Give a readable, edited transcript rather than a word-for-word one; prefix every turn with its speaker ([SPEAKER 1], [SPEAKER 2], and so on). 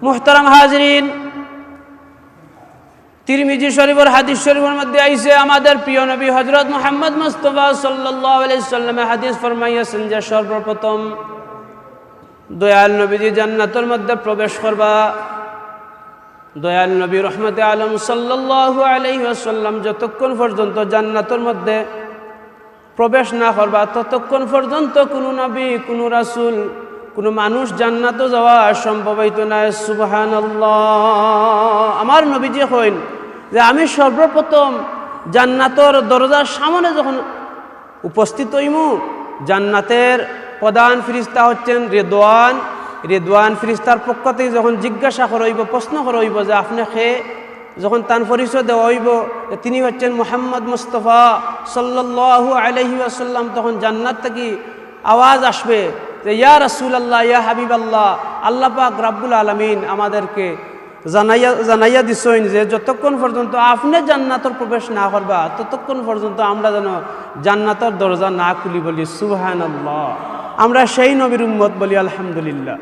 [SPEAKER 1] মুহতারাম হাজরিন, তিরমিজি শরীফের হাদিস শরীফের মধ্যে আইছে আমাদের প্রিয় নবী হযরত মুহাম্মদ মুস্তাফা সাল্লাল্লাহু আলাইহি সাল্লামে হাদিস ফরমাইয়াছেন যে সর্বপ্রথম দয়াল নবীজি জান্নাতের মধ্যে প্রবেশ করবা। দয়াল নবী রহমতে আলম সাল্লাল্লাহু আলাইহি ওয়াসাল্লাম যতক্ষণ পর্যন্ত জান্নাতের মধ্যে প্রবেশ না করবা ততক্ষণ পর্যন্ত কোনো নবী, কোনো রাসূল, কোনো মানুষ জান্নাতে যাওয়া সম্ভব হইতো না। সুবহানাল্লাহ। আমার নবীজি কইন যে আমি সর্বপ্রথম জান্নাতের দরজার সামনে যখন উপস্থিত হইমু, জান্নাতের প্রধান ফেরেশতা হচ্ছেন রিদওয়ান। রিদওয়ান ফেরেশতার পক্ষ থেকে যখন জিজ্ঞাসা করা হইব, প্রশ্ন করা হইব যে আপনি কে, যখন তার পরিচয় দেওয়া হইব তিনি হচ্ছেন মুহাম্মদ মুস্তাফা সাল্লাল্লাহু আলাইহি ওয়াসাল্লাম, তখন জান্নাত থেকে আওয়াজ আসবে যে ইয়া রাসূলুল্লাহ, ইয়া হাবিবাল্লাহ, আল্লাহ পাক রাব্বুল আলামিন আমাদেরকে জানাইয়া দিছেন যে যতক্ষণ পর্যন্ত আপনি জান্নাতের প্রবেশ না করবা ততক্ষণ পর্যন্ত আমরা যেন জান্নাতের দরজা না খুলি বলি। সুবহানাল্লাহ। আমরা সেই নবীর উম্মত বলি আলহামদুলিল্লাহ।